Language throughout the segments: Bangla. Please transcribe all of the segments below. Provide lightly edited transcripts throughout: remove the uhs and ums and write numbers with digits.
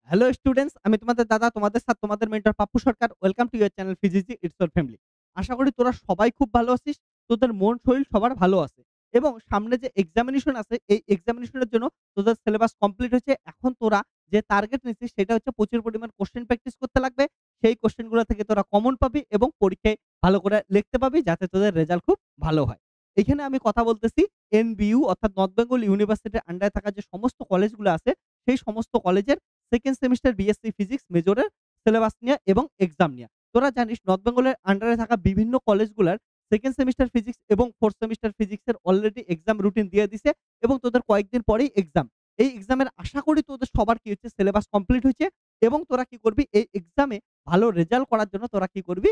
হ্যালো স্টুডেন্টস, আমি তোমাদের দাদা, তোমাদের স্যার, তোমাদের mentor Pappu Sarkar. Welcome to your channel ফিজিজি ইটস ইওর ফ্যামিলি। আশা করি তোরা সবাই খুব ভালো আছিস। তোদের মন শরীর সবার ভালো আছে। এবং সামনে যে এক্সামিনেশন আছে, এই এক্সামিনেশনের জন্য তোদের সিলেবাস কমপ্লিট হয়েছে। এখন তোরা যে টার্গেট নিচ্ছিস সেটা হচ্ছে প্রচুর পরিমাণ কোয়েশ্চেন প্র্যাকটিস করতে লাগবে। সেই কোয়েশ্চেন গুলো থেকে তোরা কমন পাবি এবং পরীক্ষায় ভালো করে লিখতে পাবি যাতে তোদের রেজাল্ট খুব ভালো হয়। এখানে আমি কথা বলতেছি এনবিইউ অর্থাৎ নর্থ বেঙ্গল ইউনিভার্সিটির আন্ডারে থাকা যে সমস্ত কলেজগুলো আছে, সেই সমস্ত কলেজের সেকেন্ড সেমিস্টার বিএসসি ফিজিক্স মেজরের সিলেবাস নিয়ে এবং এক্সাম নিয়ে। তোরা জানিস নর্থ বেঙ্গলের আন্ডারে থাকা বিভিন্ন কলেজগুলার সেকেন্ড সেমিস্টার ফিজিক্স এবং ফোর্থ সেমিস্টার ফিজিক্সের অলরেডি এক্সাম রুটিন দিয়ে দিছে এবং তোদের কয়েকদিন পরেই এক্সাম। এই এক্সামের আশা করি তোদের সবার কি হচ্ছে, সিলেবাস কমপ্লিট হয়েছে এবং তোরা কি করবি, এই এক্সামে ভালো রেজাল্ট করার জন্য তোরা কি করবি,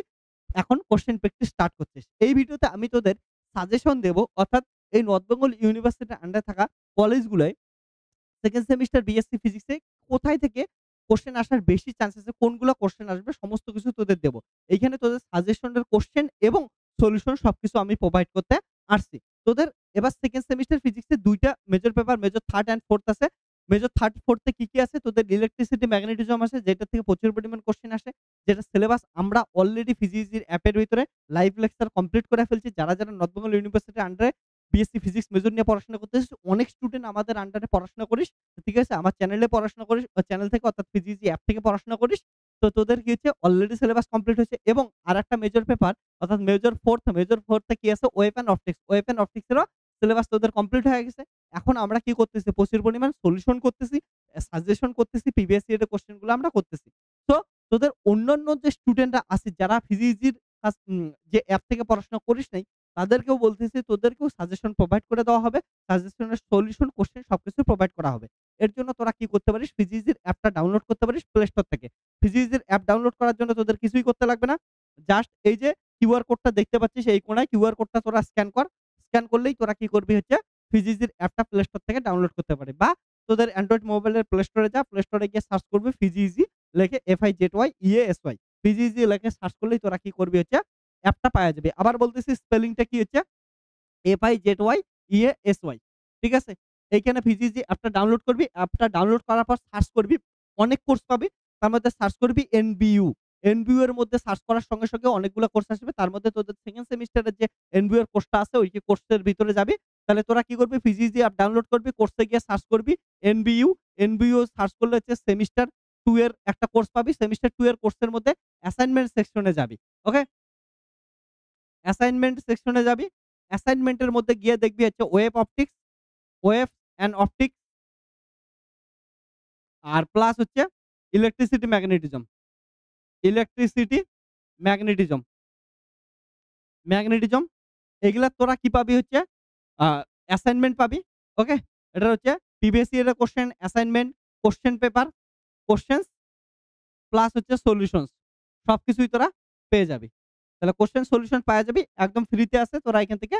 এখন কোশ্চেন প্র্যাকটিস স্টার্ট করছিস। এই ভিডিওতে আমি তোদের সাজেশন দেব, অর্থাৎ এই নর্থ বেঙ্গল ইউনিভার্সিটির আন্ডারে থাকা কলেজগুলোয় সেকেন্ড সেমিস্টার বিএসসি ফিজিক্সে কোথায় থেকে কোশ্চেন আসার বেশি চান্স আছে, কোনগুলো কোশ্চেন আসবে সমস্ত কিছু তোদের দেব। এইখানে তোদের সাজেশনের কোশ্চেন এবং সলিউশন সবকিছু আমি প্রোভাইড করতে আসছি। তোদের এবার সেকেন্ড সেমিস্টার ফিজিক্সে ২ টা major paper, major 3rd and 4th আছে। মেজর 3rd 4th এ কি আছে? তোদের ইলেকট্রিসিটি, ম্যাগনেটিজম আছে, যেটা থেকে প্রচুর পরিমাণ কোশ্চেন আসে। যেটা সিলেবাস আমরা অলরেডি ফিজিক্সের অ্যাপের ভিতরে লাইভ লেকচার কমপ্লিট করে ফেলছি। যারা নর্থ বেঙ্গল ইউনিভার্সিটির আন্ডারে বিএসসি ফিজিক্স মেজর নিয়ে পড়াশোনা করতেছিস, অনেক স্টুডেন্ট আমাদের আন্ডারে পড়াশোনা করিস। ঠিক আছে? আমার চ্যানেলে পড়াশোনা করিস, চ্যানেল থেকে অর্থাৎ ফিজিক্স অ্যাপ থেকে পড়াশোনা করিস। তো তোদের কি হচ্ছে, অলরেডি সিলেবাস কমপ্লিট হয়েছে এবং আরেকটা মেজর পেপার অর্থাৎ মেজর 4th এ কি আছে? Wave and optics. Wave and optics এরও সিলেবাস তোদের কমপ্লিট হয়ে গেছে। এখন আমরা কি করতেছি? প্রচুর পরিমাণ সলিউশন করতেছি, সাজেশন করতেছি, প্রিভিয়াস ইয়ারের কোয়েশ্চেন গুলো আমরা করতেছি। তো তোদের অন্যান্য যে স্টুডেন্টরা আছে যারা ফিজিক্সের যে অ্যাপ থেকে পড়াশোনা করিস নাই, তাদেরকেও বলতেছি তোদেরকেও সাজেশন প্রোভাইড করে দেওয়া হবে। সাজেশনের সলিউশন, কোশ্চেন সবকিছু প্রোভাইড করা হবে। এর জন্য তোরা কি করতে পারিস? ফিজিক্সের অ্যাপটা ডাউনলোড করতে পারিস প্লে স্টোর থেকে। ফিজিক্সের অ্যাপ ডাউনলোড করার জন্য তোদের কিছুই করতে লাগবে না। জাস্ট এই যে কিউআর কোডটা দেখতে পাচ্ছিস এই কোণায়, কিউআর কোডটা তোরা স্ক্যান কর। স্ক্যান করলেই তোরা কি করবি হচ্ছে, ফিজিক্সের অ্যাপটা প্লে স্টোর থেকে ডাউনলোড করতে পারবি। বা তোদের অ্যান্ড্রয়েড মোবাইলের প্লে স্টোরে যা, প্লে স্টোরে গিয়ে সার্চ করবি ফিজিক্সি লিখে FIZYEASY। ফিজিক্সি লিখে সার্চ করলেই তোরা কি করবি হচ্ছে, অ্যাপটা পাওয়া যাবে। আবার বলতেছি স্পেলিংটা কি হচ্ছে, FIZYEASY। ঠিক আছে? এইখানে ফিজিক্স অ্যাপটা ডাউনলোড করবি। অ্যাপটা ডাউনলোড করার পর সার্চ করবি। অনেক কোর্স পাবি। তার মধ্যে সার্চ করবি এনবিইউ। এনবিইউ এর মধ্যে সার্চ করার সঙ্গে, সঙ্গে অনেকগুলো কোর্স আসবে। তার মধ্যে তোদের সেকেন্ড সেমিস্টারের যে এনবিইউ এর কোর্সটা আছে, ওই কোর্সের ভিতরে যাবি। তাহলে তোরা কি করবি? ফিজিক্স অ্যাপ ডাউনলোড করবি। কোর্সে গিয়ে সার্চ করবি এনবিইউ। এনবিইউ সার্চ করলে হচ্ছে সেমিস্টার 2 এর একটা কোর্স পাবি। সেমিস্টার 2 এর কোর্সের মধ্যে অ্যাসাইনমেন্ট সেকশনে যাবি। ওকে? অ্যাসাইনমেন্ট সেকশনে যাবি। অ্যাসাইনমেন্টের মধ্যে গিয়ে দেখবি হচ্ছে ওয়েভ অ্যান্ড অপটিক্স আর প্লাস হচ্ছে electricity magnetism. Electricity magnetism, magnetism এগুলা তোরা কি পাবি হচ্ছে, আ অ্যাসাইনমেন্ট পাবি। ওকে? এটা হচ্ছে প্রিভিয়াস ইয়ারের question, assignment, question paper, questions plus হচ্ছে সলিউশনস সবকিছুই তোরা পেয়ে যাবি। তাহলে কোয়েশ্চেন সলিউশন পাওয়া যাবি, একদম ফ্রিতে আছে। তোরা এখান থেকে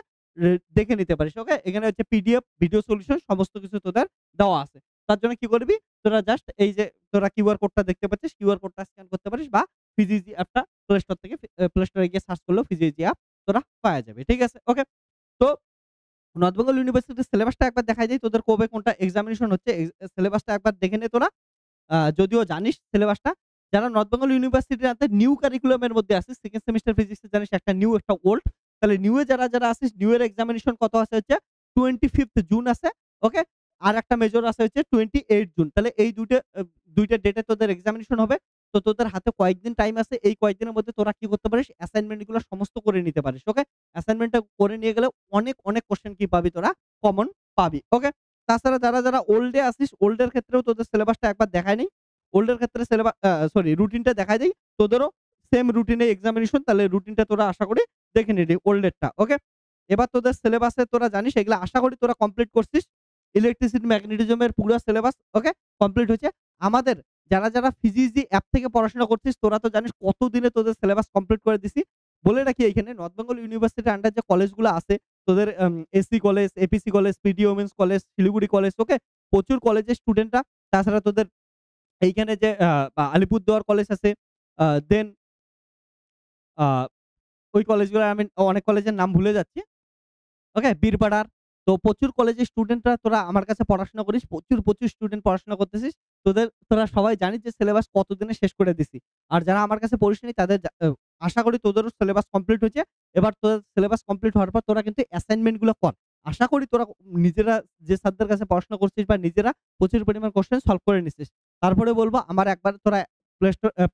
দেখে নিতে পারিস। ওকে? এখানে হচ্ছে পিডিএফ, ভিডিও সলিউশন সমস্ত কিছু তোদের দেওয়া আছে। তার জন্য কি করবি? তোরা জাস্ট এই যে তোরা কিউআর কোডটা দেখতে পাচ্ছিস, কিউআর কোডটা স্ক্যান করতে পারিস বা ফিজিজি অ্যাপটা প্লে স্টোর থেকে প্লে স্টোরে গিয়ে সার্চ করলেও ফিজিজি অ্যাপ তোরা পাওয়া যাবে। ঠিক আছে? ওকে? তো নর্থ বেঙ্গল ইউনিভার্সিটির সিলেবাসটা একবার দেখাই দেই। তোদের কবে কোনটা এক্সামিনেশন হচ্ছে, সিলেবাসটা একবার দেখে নে তোরা। যদিও জানিস সিলেবাসটা। যারা নর্থ বেঙ্গল ইউনিভার্সিটির আন্ডারে নিউ কারিকুলাম এর মধ্যে আছিস, সেকেন্ড সেমিস্টার ফিজিক্স এ জানিস একটা নিউ একটা ওল্ড। তাহলে নিউ এ যারা আছিস, নিউ এর এক্সামিনেশন কত আছে হচ্ছে 25th জুন আছে। ওকে? আর একটা মেজর আছে হচ্ছে 28 জুন। তাহলে এই ২ টা ডেটে তোদের এক্সামিনেশন হবে। তো তোদের হাতে কয়েকদিন টাইম আছে। এই কয়েকদিনের মধ্যে তোরা কি করতে পারিস? অ্যাসাইনমেন্ট গুলো সমস্ত করে নিতে পারিস। ওকে? অ্যাসাইনমেন্টটা করে নিয়ে গেলে অনেক কোয়েশ্চেন কি পাবি তোরা? কমন পাবি। ওকে? তাছাড়া যারা ওল্ড এ আছিস, ওল্ড এর ক্ষেত্রেও তোদের সিলেবাসটা একবার দেখায় নেই। ওল্ড এর ক্ষেত্রে রুটিনটা দেখায় দেই। তোদেরও সেম রুটিনে এক্সামিনেশন। তাহলে রুটিনটা তোরা আশা করি দেখে নিবি ওল্ড এরটা। ওকে? এবার তোদের সিলেবাসে তোরা জানিস এগুলা আশা করি তোরা কমপ্লিট করছিস। ইলেকট্রিসিটি ম্যাগনেটিজম এর পুরা সিলেবাস ওকে কমপ্লিট হয়েছে। আমাদের যারা ফিজিক্সি অ্যাপ থেকে পড়াশোনা করছিস, তোরা তো জানিস কত দিনে তোদের সিলেবাস কমপ্লিট করে দিছি। বলে রাখি, এইখানে নর্থ বেঙ্গল ইউনিভার্সিটির আন্ডার যে কলেজগুলো আছে, তোদের SC college, APC college, PD women's college, Siliguri college, okay? প্রচুর কলেজের স্টুডেন্টরা, তাছাড়া তোদের এইখানে যে আলিপুরদুয়ার কলেজ আছে, দেন আ ওই কলেজগুলো আমি অনেক কলেজের নাম ভুলে যাচ্ছি। ওকে? বীরপাড়ার। তো প্রচুর কলেজের স্টুডেন্টরা তোরা আমার কাছে পড়াশোনা করিস। প্রচুর স্টুডেন্ট পড়াশোনা করতেছিস। তোরা সবাই জানিস যে সিলেবাস কতদিনে শেষ করে দিছি। আর যারা আমার কাছে পড়িসনি তাদের আশা করি তোদেরও সিলেবাস কমপ্লিট হয়েছে। এবার তোদের সিলেবাস কমপ্লিট হওয়ার পর তোরা কিন্তু অ্যাসাইনমেন্ট গুলো কর। আশা করি তোরা নিজেরা যে স্যারদের কাছে পড়াশোনা করছিস বা নিজেরা প্রচুর পরিমাণ কোয়েশ্চেন সলভ করে নিছিস। তারপরে বলব আমার একবার তোরা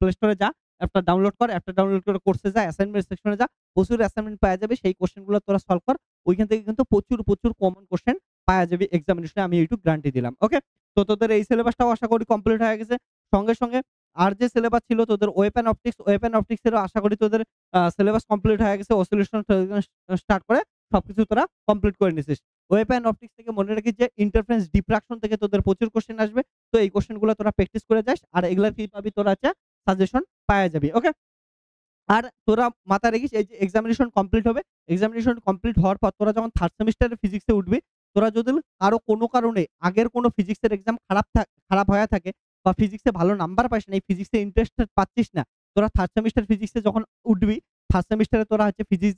প্লে স্টোরে যা, অ্যাপটা ডাউনলোড কর। অ্যাপটা ডাউনলোড করে কোর্সে যা, অ্যাসাইনমেন্ট সেকশনে যা। প্রচুর অ্যাসাইনমেন্ট পাওয়া যাবে। সেই কোয়েশ্চেন গুলো তোরা সলভ কর। ওইখান থেকে কিন্তু প্রচুর কমন কোয়েশ্চেন পাওয়া যাবে এক্সামিনেশনে, আমি এইটুক গ্যারান্টি দিলাম। ওকে? তো তোদের এই সিলেবাসটাও আশা করি কমপ্লিট হয়ে গেছে। সঙ্গে আর যে সিলেবাস ছিল তোদের ওয়েপন অপটিক্স এরও আশা করি তোদের সিলেবাস কমপ্লিট হয়ে গেছে। অসিলেশন স্টার্ট করে সবকিছু তোরা কমপ্লিট করে নিছিস। ওয়েপন অপটিক্স থেকে মনে রাখিস যে ইন্টারফারেন্স ডিফ্রাকশন থেকে তোদের প্রচুর কোয়েশ্চেন আসবে। তো এই কোয়েশ্চেন গুলো তোরা প্র্যাকটিস করে যাস। আর এগুলার কি পাবি তোরা হচ্ছে সাজেশন পাওয়া যাবি। ওকে? আর তোরা মাথায় রাখিস এই যে এক্সামিনেশন কমপ্লিট হবে। এক্সামিনেশন কমপ্লিট হওয়ার পর তোরা যখন 3rd সেমিস্টারে ফিজিক্সে উঠবি, তোরা যদি আরো কোনো কারণে আগের কোনো ফিজিক্সের এক্সাম খারাপ হয়ে থাকে বা ফিজিক্সে ভালো নাম্বার পাস নাই, ফিজিক্সে ইন্টারেস্টেড পাচ্ছিস না, তোরা 3rd সেমিস্টার ফিজিক্সে যখন উঠবি, 3rd সেমিস্টারে তোরা হচ্ছে ফিজিক্স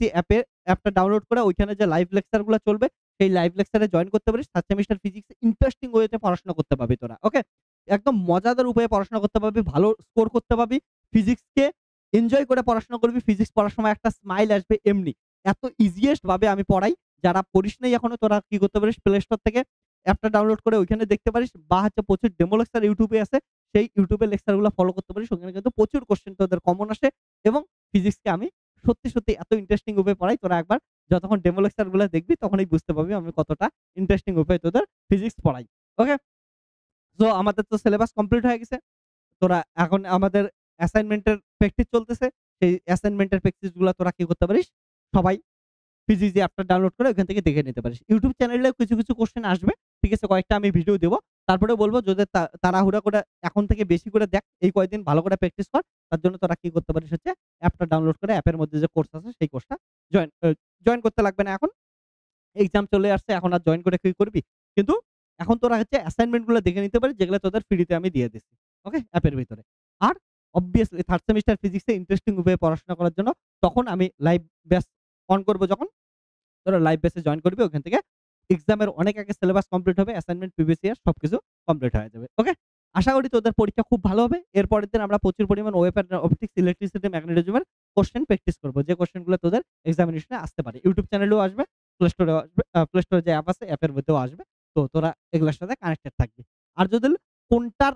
অ্যাপটা ডাউনলোড করে ওইখানে যে লাইভ লেকচার গুলো চলবে, সেই লাইভ লেকচারে জয়েন করতে পারিস। 3rd সেমিস্টার ফিজিক্সে ইন্টারেস্টিং ওয়েতে পড়াশোনা করতে পারবি তোরা। ওকে? একদম মজাদার উপায়ে পড়াশোনা করতে পারবি, ভালো স্কোর করতে পারবি। ফিজিক্সকে এনজয় করে পড়াশোনা করবি। ফিজিক্স পড়ার সময় একটা স্মাইল আসবে এমনি। এত ইজিয়েস্ট ভাবে আমি পড়াই। যারা পড়িস নাই এখনো তোরা কি করতে পারিস, প্লে স্টোর থেকে অ্যাপটা ডাউনলোড করে ওইখানে দেখতে পারিস বা হচ্ছে প্রচুর ডেমো লেকচার ইউটিউবে আছে। সেই ইউটিউবের লেকচার গুলো ফলো করতে পারিস। ওখানে কিন্তু প্রচুর কোয়েশ্চেন তোদের কমন আসে এবং ফিজিক্সকে আমি সত্যি এত ইন্টারেস্টিং উপায়ে পড়াই। তোরা একবার যতক্ষণ ডেমো লেকচার গুলো দেখবি তখনই বুঝতে পারবি আমি কতটা ইন্টারেস্টিং উপায়ে তোদের ফিজিক্স পড়াই। ওকে? সো আমাদের তো সিলেবাস কমপ্লিট হয়ে গেছে। তোরা এখন আমাদের অ্যাসাইনমেন্টের প্র্যাকটিস চলতেছে। সেই অ্যাসাইনমেন্টের প্র্যাকটিস গুলা তোরা কি করতে পারিস? সবাই ফিজিক্স অ্যাপটা ডাউনলোড করে ওখান থেকে দেখে নিতে পারিস। YouTube চ্যানেলেও কিছু কোয়েশ্চেন আসবে। ঠিক আছে? কয়েকটা আমি ভিডিও দেব। তারপরে বলব যদি তাড়াহুড়া করে এখন থেকে বেশি করে দেখ, এই কয়েকদিন ভালো করে প্র্যাকটিস কর। তার জন্য তোরা কি করতে পারিস হচ্ছে অ্যাপটা ডাউনলোড করে অ্যাপের মধ্যে যে কোর্স আছে সেই কোর্সটা জয়েন করতে লাগবে না এখন। এক্সাম চলে আসছে, এখন আর জয়েন করে কি করবি? কিন্তু এখন তোরা হচ্ছে অ্যাসাইনমেন্ট গুলো দেখে নিতে পারিস যেগুলো তোদের ফ্রিতে আমি দিয়ে দিচ্ছি। ওকে? অ্যাপের ভিতরে। আর obviously 3rd সেমিস্টার ফিজিক্সে ইন্টারেস্টিং উপায়ে পড়াশোনা করার জন্য তখন আমি লাইভ ব্যাচ অন করব যখন, তোরা লাইভ ব্যাচে জয়েন করবি। ওখান থেকে এক্সামের অনেক আগে সিলেবাস কমপ্লিট হবে। অ্যাসাইনমেন্ট, প্রিভিয়াস ইয়ার সবকিছু কমপ্লিট হয়ে যাবে। ওকে? আশা করি তোদের পরীক্ষা খুব ভালো হবে। এর পরের দিন আমরা প্রচুর পরিমাণ ওয়েব অ্যান্ড অপটিক্স, ইলেকট্রিসিটি, ম্যাগনেটিজমের কোয়েশ্চেন প্র্যাকটিস করব। যে কোয়েশ্চেন গুলো তোদের এক্সামিনেশনে আসতে পারে। YouTube চ্যানেলেও আসবে, প্লে স্টোরে যে অ্যাপ আছে অ্যাপের মধ্যেও আসবে। তো তোরা এগুলোর সাথে কানেক্টেড থাকবি। আর যদি কোনটার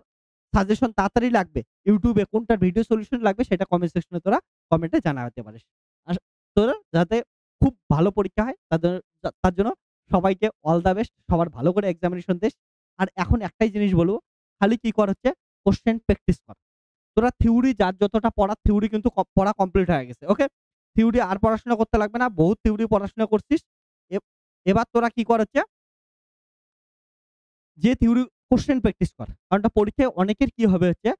সাজেশন তাড়াতাড়ি লাগবে, YouTube এ কোনটার ভিডিও সলিউশন লাগবে সেটা কমেন্ট সেকশনে তোরা কমেন্টে জানাতে পারিস। আস তোরা যাতে খুব ভালো পরীক্ষা হয় তার জন্য সবাইকে অল দ্যা বেস্ট। সবার ভালো করে এক্সামিনেশন দিস। আর এখন একটাই জিনিস বলব, খালি কি কর হচ্ছে কোয়েশ্চেন প্র্যাকটিস কর। তোরা থিওরি যার যতটা পড়ার থিওরি কিন্তু পড়া কমপ্লিট হয়ে গেছে। ওকে? থিওরি আর পড়াশোনা করতে লাগবে না। বহুত থিওরি পড়াশোনা করছিস। এ এবার তোরা কি কর হচ্ছে যে থিওরি কোশ্চেন প্র্যাকটিস কর। কারণ পরীক্ষায় অনেকের কি হবে হচ্ছে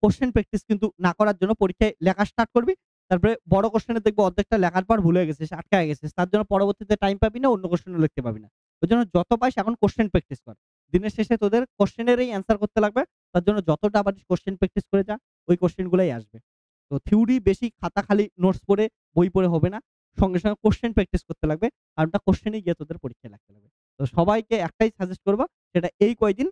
কোশ্চেন প্র্যাকটিস কিন্তু না করার জন্য পরীক্ষায় লেখা স্টার্ট করবি। তারপরে বড় কোশ্চেনে দেখবি অর্ধেকটা লেখার পর ভুলে গেছিস, আটকায় গেছিস। তার জন্য পরবর্তীতে টাইম পাবি না, অন্য কোশ্চেনও লিখতে পাবি না। ওইজন্য যত পারিস এখন কোশ্চেন প্র্যাকটিস কর। দিনের শেষে তোদের কোশ্চেনেরই অ্যান্সার করতে লাগবে। তার জন্য যতটা পারিস কোশ্চেন প্র্যাকটিস করে যা। ওই কোশ্চেন গুলাই আসবে। তো থিওরি বেশি খাতা খালি নোটস পড়ে, বই পড়ে হবে না। সঙ্গে কোশ্চেন প্র্যাকটিস করতে লাগবে। কারণটা কোশ্চেনেই গিয়ে তোদের পরীক্ষায় লাগতে লাগবে। তো সবাইকে একটাই সাজেস্ট করব, সেটা এই কয়দিন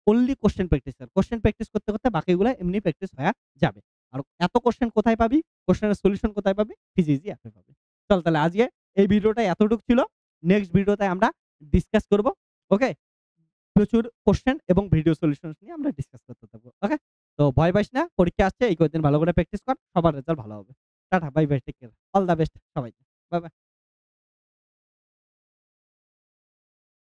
অনলি কোশ্চেন প্র্যাকটিস কর। কোশ্চেন প্র্যাকটিস করতে বাকিগুলা এমনি প্র্যাকটিস হয়া যাবে। আর এত কোশ্চেন কোথায় পাবি? কোশ্চেনের সলিউশন কোথায় পাবি? ফিজিক্সই অ্যাপে পাবি। চল তাহলে আজকে এই ভিডিওটা এতটুক ছিল। নেক্সট ভিডিওতে আমরা ডিসকাস করব। ওকে? প্রচুর কোশ্চেন এবং ভিডিও সলিউশনস নিয়ে আমরা ডিসকাস করতে থাকবো। ওকে? তো ভয় পাইস না। পরীক্ষা আসছে। এই কয়েকদিন ভালো করে প্র্যাকটিস কর। সবার রেজাল্ট ভালো হবে। Tata, bye bye, take care. All the best সবাইকে। Bye by.